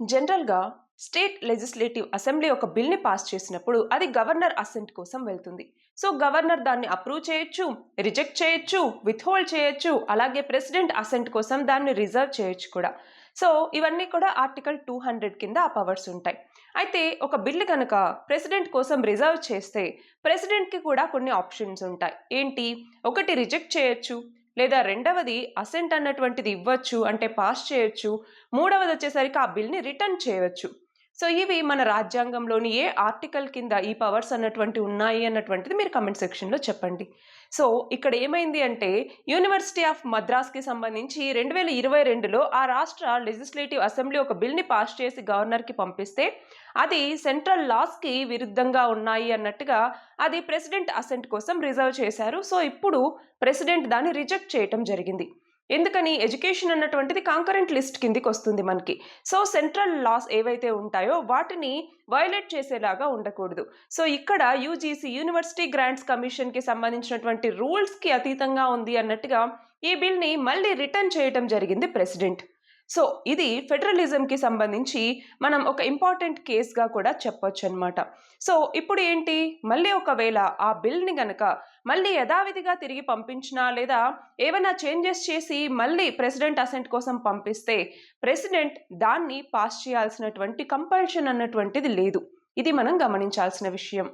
జనరల్‌గా state legislative assembly ఒక బిల్‌ని pass చేసినప్పుడు అది గవర్నర్ అసెంట్ కోసం వెళ్తుంది. సో, గవర్నర్ దాన్ని అప్రూవ్ చేయొచ్చు, రిజెక్ట్ చేయొచ్చు, విత్‌హోల్డ్ చేయొచ్చు. అలాగే ప్రెసిడెంట్ అసెంట్ కోసం దాన్ని రిజర్వ్ చేయొచ్చు కూడా. సో, ఇవన్నీ కూడా ఆర్టికల్ 200 కింద ఆ పవర్స్ ఉంటాయి. అయితే ఒక బిల్లు గనక ప్రెసిడెంట్ కోసం రిజర్వ్ చేస్తే ప్రెసిడెంట్‌కి కూడా కొన్ని ఆప్షన్స్ ఉంటాయి. ఏంటి? ఒకటి రిజెక్ట్ చేయొచ్చు. లేదా రెండవది అసెంట్ అన్నటువంటిది ఇవ్వచ్చు. అంటే పాస్ చేయొచ్చు. మూడవదొచ్చేసరికి ఆ బిల్‌ని రిటర్న్ చేయొచ్చు. సో, ఇవి మన రాజ్యాంగంలోని ఏ ఆర్టికల్ కింద ఈ పవర్స్ అన్నటువంటివి ఉన్నాయి అన్నటువంటిది మీరు కామెంట్ సెక్షన్‌లో చెప్పండి. సో, ఇక్కడ ఏమైంది అంటే యూనివర్సిటీ ఆఫ్ మద్రాస్‌కి సంబంధించి 2022లో ఆ రాష్ట్ర లెజిస్లేటివ్ అసెంబ్లీ ఒక బిల్‌ని పాస్ చేసి గవర్నర్‌కి పంపిస్తే అది సెంట్రల్ లాస్‌కి విరుద్ధంగా ఉన్నాయి అన్నట్టుగా అది ప్రెసిడెంట్ అసెంట్ కోసం రిజర్వ్ చేశారు. సో, ఇప్పుడు ప్రెసిడెంట్ దాన్ని రిజెక్ట్ చేయటం జరిగింది. ఎందుకని? ఎడ్యుకేషన్ అన్నటువంటిది కాంకరెంట్ లిస్ట్ కిందికొస్తుంది మనకి. సో, సెంట్రల్ లాస్ ఏవైతే ఉంటాయో వాటిని వయలేట్ చేసేలాగా ఉండకూడదు. సో, ఇక్కడ యూజీసీ యూనివర్సిటీ గ్రాంట్స్ కమిషన్‌కి సంబంధించినటువంటి రూల్స్‌కి అతీతంగా ఉంది అన్నట్టుగా ఈ బిల్‌ని మళ్ళీ రిటర్న్ చేయటం జరిగింది ప్రెసిడెంట్. సో, ఇది ఫెడరలిజంకి సంబంధించి మనం ఒక ఇంపార్టెంట్ కేస్‌గా కూడా చెప్పొచ్చనమాట. సో, ఇప్పుడు ఏంటి? మళ్ళీ ఒకవేళ ఆ బిల్‌ని గనక మళ్ళీ యథావిధిగా తిరిగి పంపించినా లేదా ఏవైనా చేంజెస్ చేసి మళ్ళీ ప్రెసిడెంట్ అసెంట్ కోసం పంపిస్తే ప్రెసిడెంట్ దాన్ని పాస్ చేయాల్సినటువంటి కంపల్షన్ అన్నటువంటిది లేదు. ఇది మనం గమనించాల్సిన విషయం.